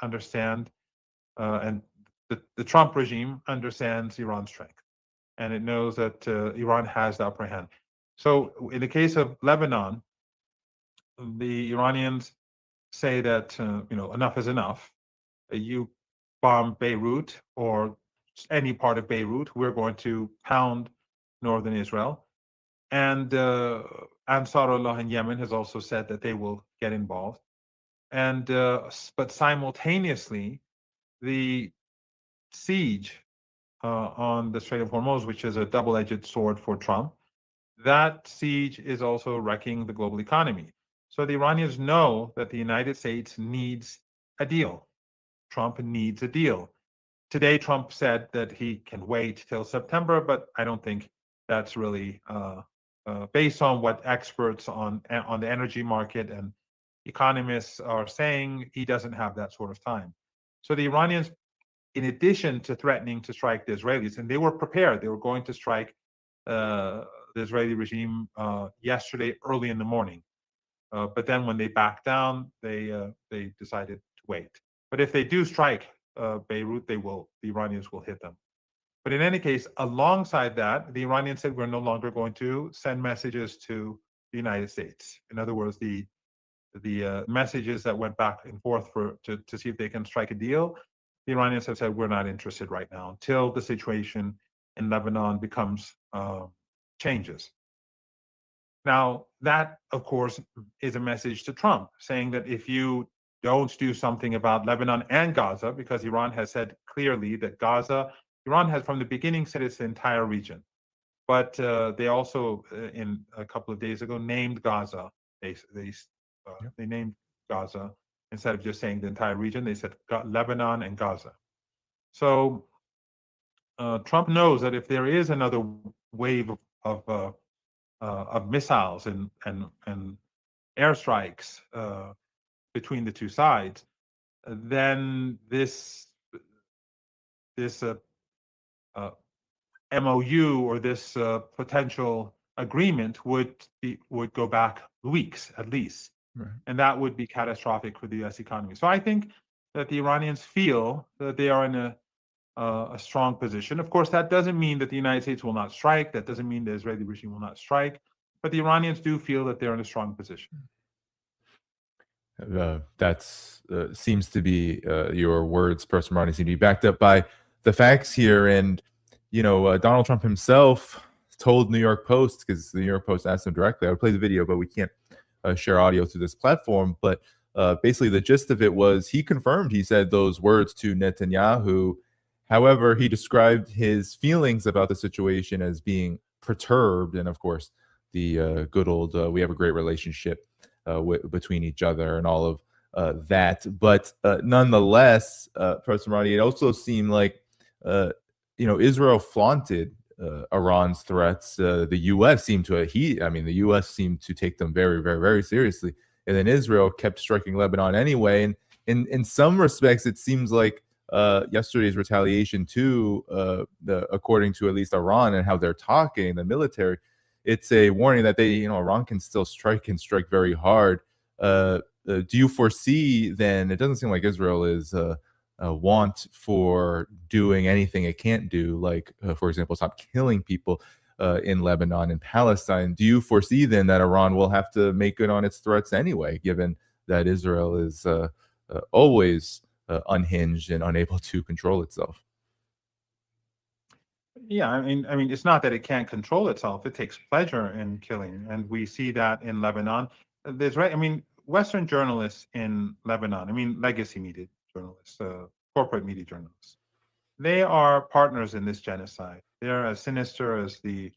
understand, and the Trump regime understands Iran's strength, and it knows that Iran has the upper hand. So in the case of Lebanon, the Iranians say that enough is enough. You bomb Beirut or any part of Beirut, we're going to pound northern Israel. And Ansarullah in Yemen has also said that they will get involved. And but simultaneously, the siege on the Strait of Hormuz, which is a double-edged sword for Trump, that siege is also wrecking the global economy. So the Iranians know that the United States needs a deal. Trump needs a deal. Today, Trump said that he can wait till September, but I don't think that's really based on what experts on the energy market and economists are saying. He doesn't have that sort of time. So the Iranians, in addition to threatening to strike the Israelis, and they were prepared, they were going to strike the Israeli regime yesterday early in the morning. But then when they backed down, they decided to wait. But if they do strike Beirut, the Iranians will hit them. But in any case, alongside that, the Iranians said we're no longer going to send messages to the United States. In other words, the messages that went back and forth to see if they can strike a deal, the Iranians have said we're not interested right now until the situation in Lebanon becomes changes. Now, that, of course, is a message to Trump, saying that if you don't do something about Lebanon and Gaza, because Iran has said clearly that Iran has from the beginning said it's the entire region. But they also, in a couple of days ago, named Gaza. They named Gaza instead of just saying the entire region. They said Lebanon and Gaza. So Trump knows that if there is another wave of missiles and airstrikes between the two sides, then this MOU or this potential agreement would go back weeks at least, right. And that would be catastrophic for the U.S. economy. So I think that the Iranians feel that they are in a strong position. Of course, that doesn't mean that the United States will not strike. That doesn't mean the Israeli regime will not strike. But the Iranians do feel that they're in a strong position. That seems to be your words, Professor Marandi, seem to be backed up by the facts here. And, Donald Trump himself told New York Post, because the New York Post asked him directly, I would play the video, but we can't share audio through this platform. But basically the gist of it was he confirmed, he said those words to Netanyahu. However, he described his feelings about the situation as being perturbed. And of course, the good old, we have a great relationship between each other and all of that. But nonetheless, Professor Marandi, it also seemed like, Israel flaunted Iran's threats. The U.S. seemed to the U.S. seemed to take them very, very, very seriously. And then Israel kept striking Lebanon anyway. And in some respects, it seems like yesterday's retaliation too, according to at least Iran and how they're talking, the military, it's a warning that Iran can still strike and strike very hard. Do you foresee then, it doesn't seem like Israel is a want for doing anything it can't do, like, for example, stop killing people in Lebanon and Palestine. Do you foresee then that Iran will have to make good on its threats anyway, given that Israel is always unhinged and unable to control itself? Yeah, I mean, it's not that it can't control itself. It takes pleasure in killing, and we see that in Lebanon. Western journalists in Lebanon, legacy media journalists, corporate media journalists, they are partners in this genocide. They're as sinister as the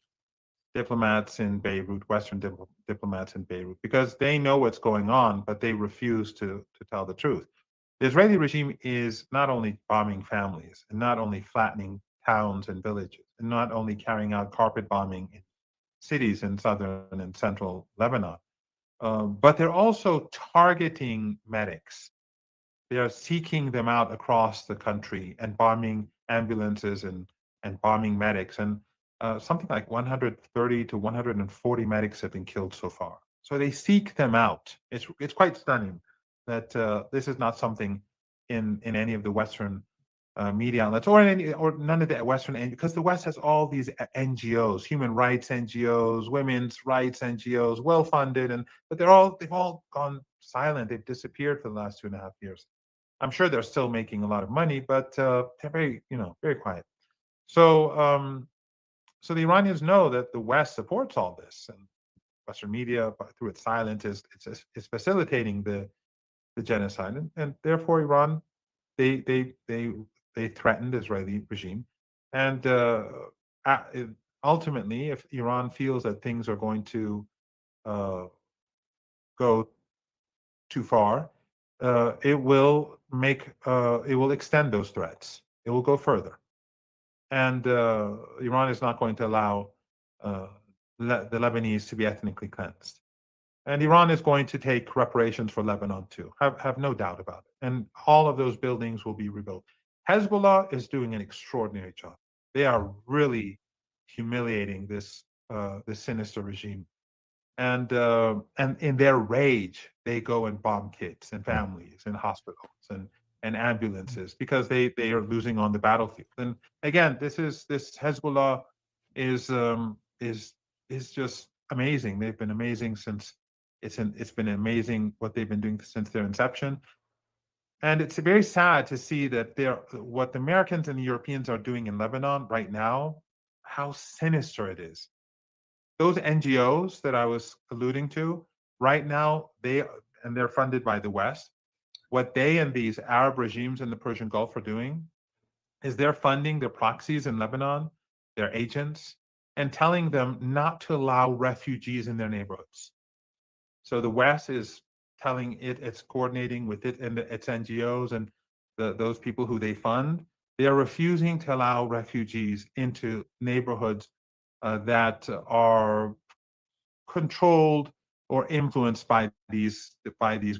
diplomats in Beirut, Western diplomats in Beirut, because they know what's going on, but they refuse to tell the truth. The Israeli regime is not only bombing families and not only flattening towns and villages, and not only carrying out carpet bombing in cities in southern and central Lebanon, but they're also targeting medics. They are seeking them out across the country and bombing ambulances and bombing medics. And something like 130 to 140 medics have been killed so far. So they seek them out. It's quite stunning that this is not something in any of the Western media outlets, or in any, or none of the Western, because the West has all these NGOs, human rights NGOs, women's rights NGOs, well funded, but they've all gone silent. They've disappeared for the last 2.5 years. I'm sure they're still making a lot of money, but they're very, very quiet. So so the Iranians know that the West supports all this, and Western media, through its silence, is facilitating the genocide, and therefore Iran, they threatened the Israeli regime, and ultimately, if Iran feels that things are going to go too far, it will extend those threats. It will go further, and Iran is not going to allow the Lebanese to be ethnically cleansed. And Iran is going to take reparations for Lebanon too. Have no doubt about it. And all of those buildings will be rebuilt. Hezbollah is doing an extraordinary job. They are really humiliating this sinister regime. And in their rage, they go and bomb kids and families and hospitals and ambulances, because they are losing on the battlefield. And again, this Hezbollah is just amazing. They've been amazing since it's been amazing what they've been doing since their inception. And it's very sad to see that what the Americans and the Europeans are doing in Lebanon right now, how sinister it is. Those NGOs that I was alluding to, right now, they're funded by the West. What they and these Arab regimes in the Persian Gulf are doing is they're funding their proxies in Lebanon, their agents, and telling them not to allow refugees in their neighborhoods. So the West is telling it's coordinating with it and its NGOs and those people who they fund. They are refusing to allow refugees into neighborhoods that are controlled or influenced by these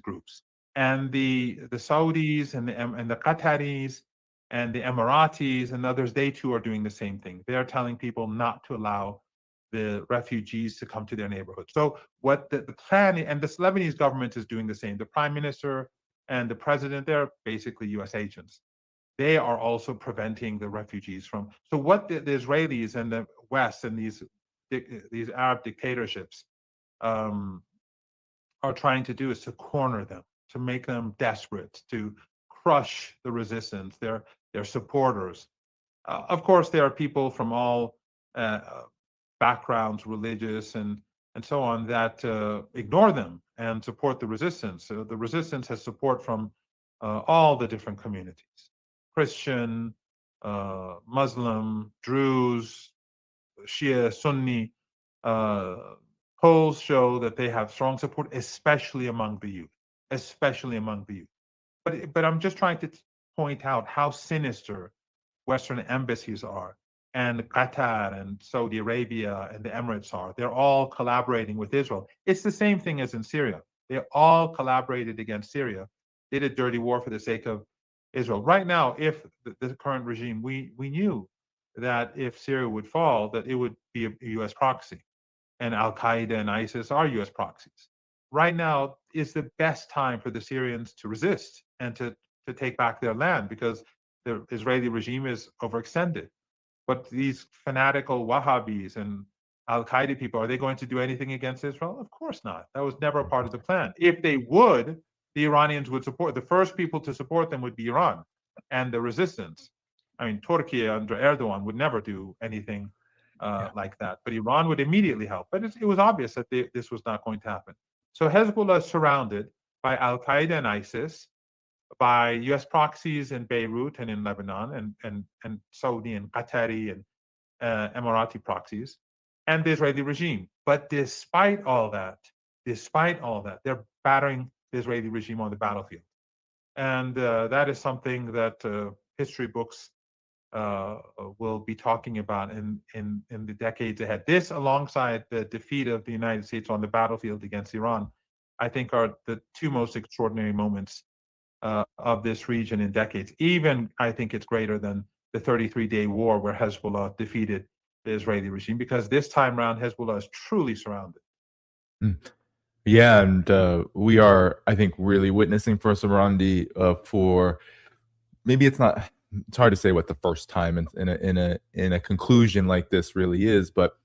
groups. And the Saudis and the Qataris and the Emiratis and others, they too are doing the same thing. They are telling people not to allow the refugees to come to their neighborhood. So what the plan, and the Lebanese government is doing the same. The prime minister and the president, they're basically US agents. They are also preventing the refugees from. So what the Israelis and the West and these Arab dictatorships are trying to do is to corner them, to make them desperate, to crush the resistance, their supporters. Of course, there are people from all backgrounds, religious and so on, that ignore them and support the resistance. So the resistance has support from all the different communities: Christian, Muslim, Druze, Shia, Sunni. Polls show that they have strong support, especially among the youth. But I'm just trying to point out how sinister Western embassies are, and Qatar and Saudi Arabia and the Emirates are. They're all collaborating with Israel. It's the same thing as in Syria. They all collaborated against Syria. They did dirty war for the sake of Israel. Right now, if the current regime, we knew that if Syria would fall, that it would be a US proxy. And Al-Qaeda and ISIS are US proxies. Right now is the best time for the Syrians to resist and to take back their land, because the Israeli regime is overextended. But these fanatical Wahhabis and Al-Qaeda people, are they going to do anything against Israel? Of course not. That was never a part of the plan. If they would, the Iranians would support. The first people to support them would be Iran and the resistance. I mean, Turkey under Erdogan would never do anything like that. But Iran would immediately help. But it was obvious that this was not going to happen. So Hezbollah is surrounded by Al-Qaeda and ISIS, by US proxies in Beirut and in Lebanon, and Saudi and Qatari and Emirati proxies, and the Israeli regime. But despite all that, they're battering the Israeli regime on the battlefield. And that is something that history books will be talking about in the decades ahead. This, alongside the defeat of the United States on the battlefield against Iran, I think are the two most extraordinary moments of this region in decades. Even I think it's greater than the 33-day war where Hezbollah defeated the Israeli regime, because this time around Hezbollah is truly surrounded. Yeah, and we are, I think, really witnessing, Professor Marandi, for maybe it's not. It's hard to say what the first time in a conclusion like this really is, but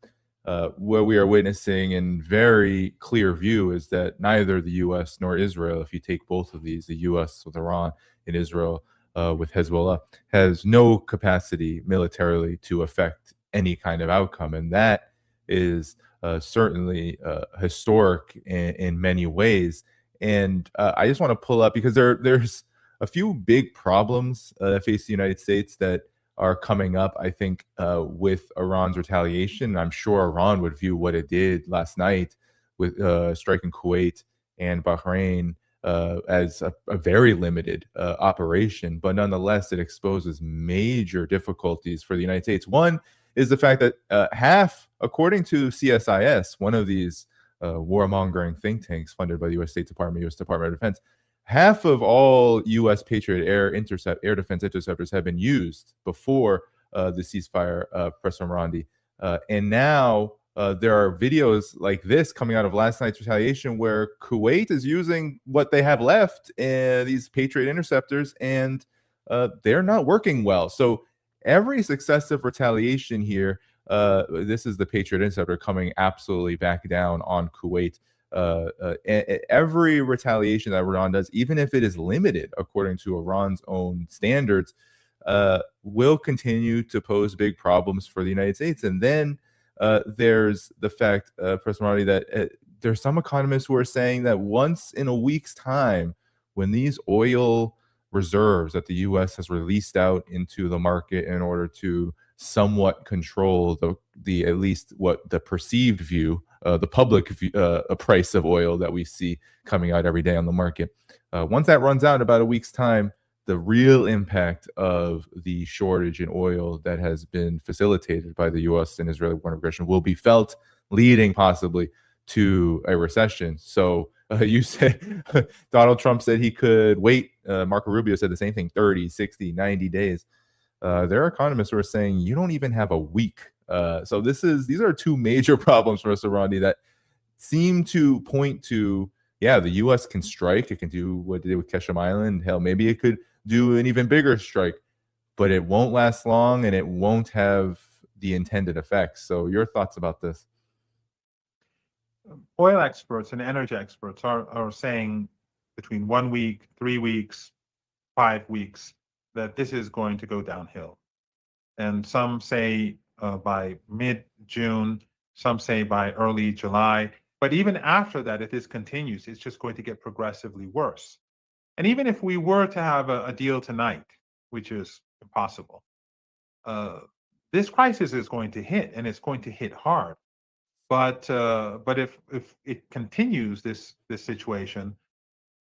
what we are witnessing in very clear view is that neither the U.S. nor Israel, if you take both of these, the U.S. with Iran and Israel with Hezbollah, has no capacity militarily to affect any kind of outcome, and that is certainly historic in many ways. And I just want to pull up because there's a few big problems that face the United States that are coming up, I think, with Iran's retaliation. I'm sure Iran would view what it did last night with striking Kuwait and Bahrain as a very limited operation, but nonetheless, it exposes major difficulties for the United States. One is the fact that half, according to CSIS, one of these warmongering think tanks funded by the U.S. State Department, U.S. Department of Defense, half of all U.S. Patriot air defense interceptors have been used before the ceasefire, Professor Marandi. And now there are videos like this coming out of last night's retaliation where Kuwait is using what they have left, these Patriot interceptors, and they're not working well. So every successive retaliation here, this is the Patriot interceptor coming absolutely back down on Kuwait. Every retaliation that Iran does, even if it is limited according to Iran's own standards, will continue to pose big problems for the United States. And then there's the fact, Professor Marandi, that there's some economists who are saying that once in a week's time, when these oil reserves that the U.S. has released out into the market in order to somewhat control the at least what the perceived view, the public price of oil that we see coming out every day on the market. Once that runs out in about a week's time, the real impact of the shortage in oil that has been facilitated by the U.S. and Israeli war aggression will be felt, leading possibly to a recession. So you said Donald Trump said he could wait. Marco Rubio said the same thing, 30, 60, 90 days. There are economists who are saying you don't even have a week. So these are two major problems for us, Marandi, that seem to point to, yeah, the U.S. can strike. It can do what it did with Keshem Island. Hell, maybe it could do an even bigger strike, but it won't last long and it won't have the intended effects. So your thoughts about this? Oil experts and energy experts are saying between 1 week, 3 weeks, 5 weeks, that this is going to go downhill. And some say by mid-June, some say by early July. But even after that, if this continues, it's just going to get progressively worse. And even if we were to have a deal tonight, which is impossible, this crisis is going to hit, and it's going to hit hard. But if it continues, this situation,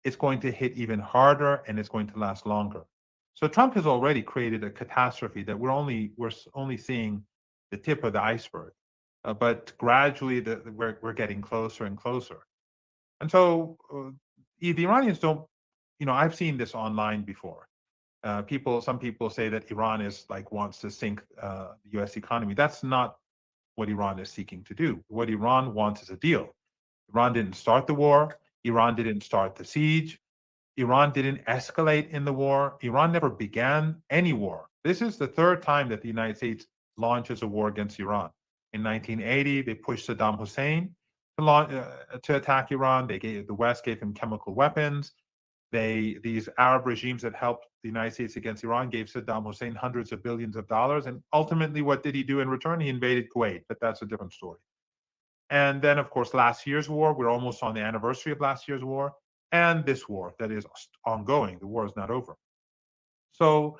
it's going to hit even harder, and it's going to last longer. So Trump has already created a catastrophe that we're only seeing the tip of the iceberg, but gradually we're getting closer and closer. And so the Iranians don't, I've seen this online before. Some people say that Iran wants to sink the U.S. economy. That's not what Iran is seeking to do. What Iran wants is a deal. Iran didn't start the war. Iran didn't start the siege. Iran didn't escalate in the war. Iran never began any war. This is the third time that the United States launches a war against Iran. In 1980, they pushed Saddam Hussein to attack Iran. The West gave him chemical weapons. These Arab regimes that helped the United States against Iran gave Saddam Hussein hundreds of billions of dollars. And ultimately, what did he do in return? He invaded Kuwait, but that's a different story. And then, of course, last year's war, we're almost on the anniversary of last year's war, and this war that is ongoing. The war is not over. So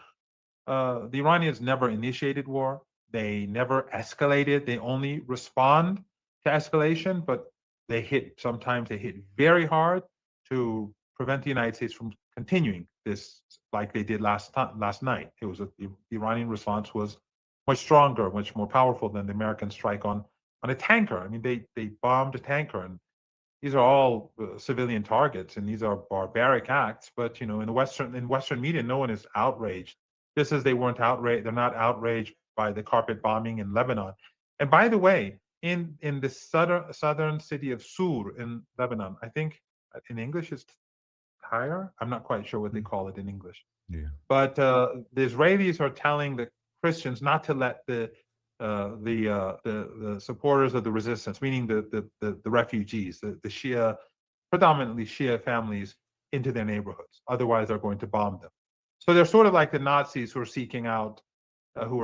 the Iranians never initiated war. They never escalated. They only respond to escalation, but sometimes they hit very hard to prevent the United States from continuing this like they did last night. The Iranian response was much stronger, much more powerful than the American strike on a tanker. I mean, they bombed a tanker, and these are all civilian targets, and these are barbaric acts. But in Western media, no one is outraged, just as they're not outraged by the carpet bombing in Lebanon. And by the way, in the southern city of Sur in Lebanon, I think in English it's Tyre. I'm not quite sure what they call it in English. But the Israelis are telling the Christians not to let the supporters of the resistance, meaning the refugees, the Shia, predominantly Shia families, into their neighborhoods. Otherwise, they're going to bomb them. So they're sort of like the Nazis who are seeking out, who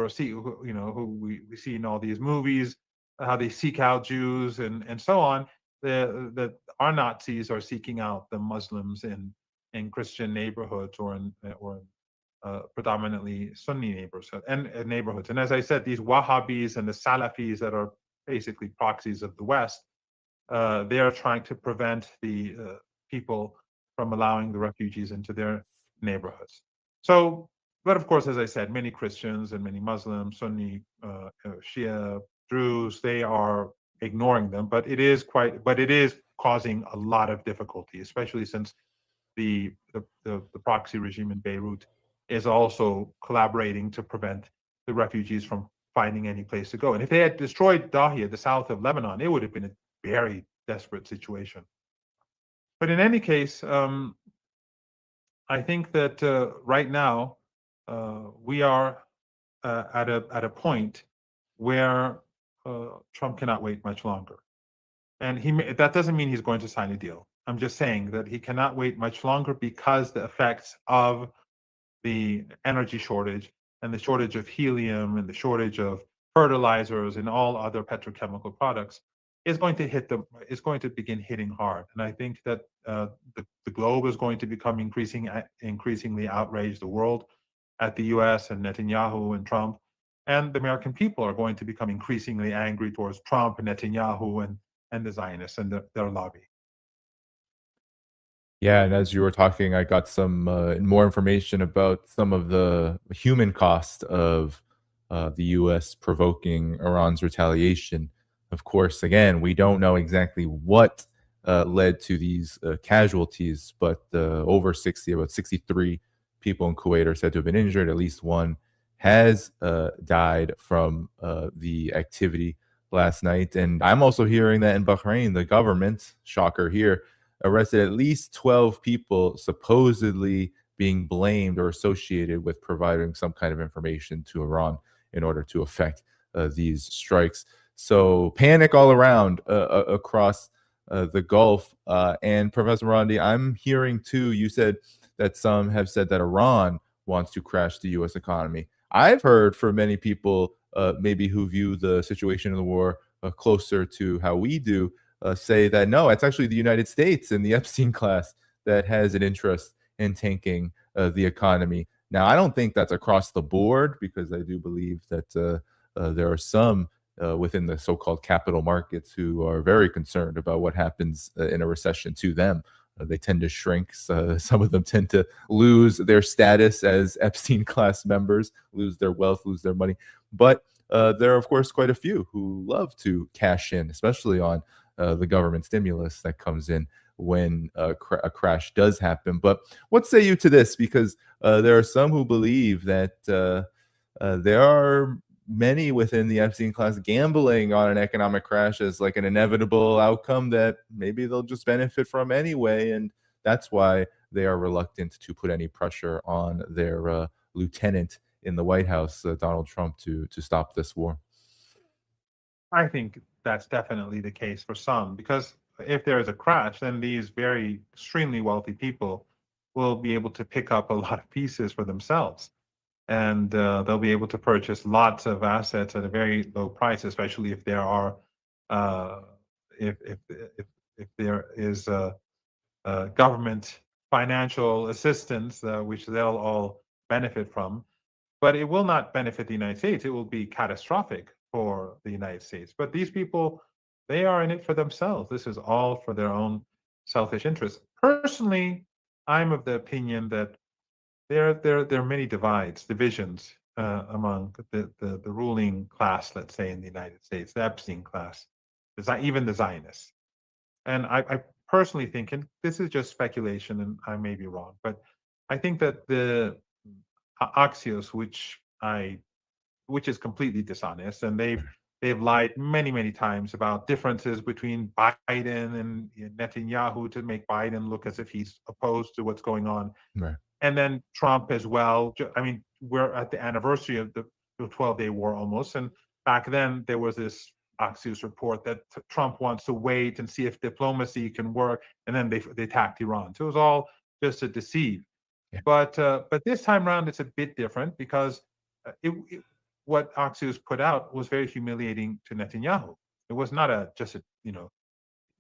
we see in all these movies, how they seek out Jews and so on. Our Nazis are seeking out the Muslims in Christian neighborhoods or in predominantly Sunni neighborhoods. And as I said, these Wahhabis and the Salafis that are basically proxies of the West, they are trying to prevent the people from allowing the refugees into their neighborhoods. So, but of course, as I said, many Christians and many Muslims, Sunni, Shia, Druze, they are ignoring them. But it is causing a lot of difficulty, especially since the proxy regime in Beirut is also collaborating to prevent the refugees from finding any place to go. And if they had destroyed Dahia, the south of Lebanon, it would have been a very desperate situation. But in any case, I think that right now we are at a point where Trump cannot wait much longer. And that doesn't mean he's going to sign a deal. I'm just saying that he cannot wait much longer because the effects of the energy shortage and the shortage of helium and the shortage of fertilizers and all other petrochemical products is going to begin hitting hard. And I think that the globe is going to become increasingly outraged, the world at the US and Netanyahu and Trump, and the American people are going to become increasingly angry towards Trump and Netanyahu and the Zionists and their lobby. Yeah, and as you were talking, I got some more information about some of the human cost of the U.S. provoking Iran's retaliation. Of course, again, we don't know exactly what led to these casualties, but over 60, about 63 people in Kuwait are said to have been injured. At least one has died from the activity last night. And I'm also hearing that in Bahrain, the government, shocker here, arrested at least 12 people supposedly being blamed or associated with providing some kind of information to Iran in order to affect these strikes. So panic all around across the Gulf. And Professor Marandi, I'm hearing too, you said that some have said that Iran wants to crash the U.S. economy. I've heard from many people, maybe who view the situation in the war closer to how we do, say that no, it's actually the United States and the Epstein class that has an interest in tanking the economy. Now, I don't think that's across the board because I do believe that there are some within the so-called capital markets who are very concerned about what happens in a recession to them. They tend to shrink. Some of them tend to lose their status as Epstein class members, lose their wealth, lose their money. But there are, of course, quite a few who love to cash in, especially on the government stimulus that comes in when a crash does happen. But what say you to this? Because there are some who believe that there are many within the Epstein class gambling on an economic crash as like an inevitable outcome that maybe they'll just benefit from anyway. And that's why they are reluctant to put any pressure on their lieutenant in the White House, Donald Trump, to stop this war. I think that's definitely the case for some, because if there is a crash, then these very extremely wealthy people will be able to pick up a lot of pieces for themselves. And they'll be able to purchase lots of assets at a very low price, especially if there are if there is government financial assistance, which they'll all benefit from. But it will not benefit the United States. It will be catastrophic for the United States. But these people, they are in it for themselves. This is all for their own selfish interests. Personally, I'm of the opinion that there are many divisions among the ruling class, let's say in the United States, the Epstein class, even the Zionists. And I personally think, and this is just speculation, and I may be wrong, but I think that the Axios, which is completely dishonest, and they've lied many times about differences between Biden and Netanyahu to make Biden look as if he's opposed to what's going on. Right. and then Trump as well. I mean, we're at the anniversary of the 12-day war almost, and back then there was this Axios report that Trump wants to wait and see if diplomacy can work, and then they attacked Iran. So it was all just to deceive. Yeah. But this time around, it's a bit different because what Axios put out was very humiliating to Netanyahu. It was not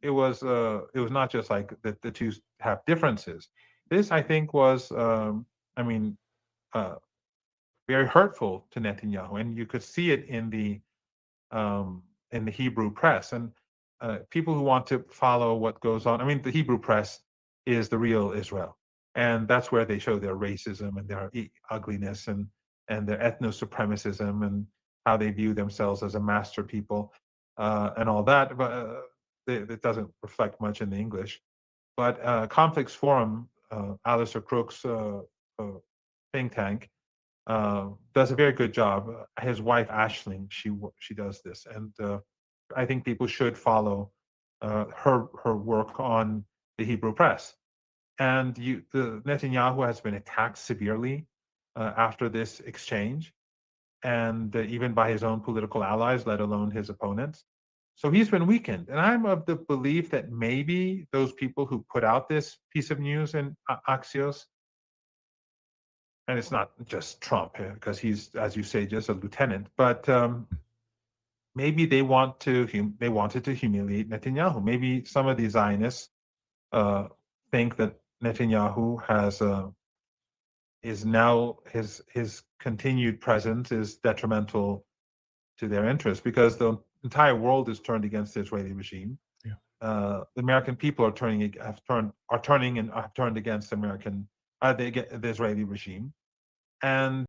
it was not just like the two have differences. This, I think, was I mean, very hurtful to Netanyahu, and you could see it in the Hebrew press and people who want to follow what goes on. I mean, the Hebrew press is the real Israel, and that's where they show their racism and their ugliness and their ethno-supremacism and how they view themselves as a master people and all that. But it doesn't reflect much in the English. But Conflicts Forum, Alistair Crook's think tank, does a very good job. His wife Aisling, she does this, and I think people should follow her work on the Hebrew press. And the Netanyahu has been attacked severely after this exchange, and even by his own political allies, let alone his opponents. So he's been weakened, and I'm of the belief that maybe those people who put out this piece of news in Axios, and it's not just Trump, because he's, as you say, just a lieutenant, but maybe they wanted to humiliate Netanyahu. Maybe some of the Zionists think that Netanyahu is now his continued presence is detrimental to their interests because the entire world is turned against the Israeli regime. Yeah. The American people have turned against the Israeli regime, and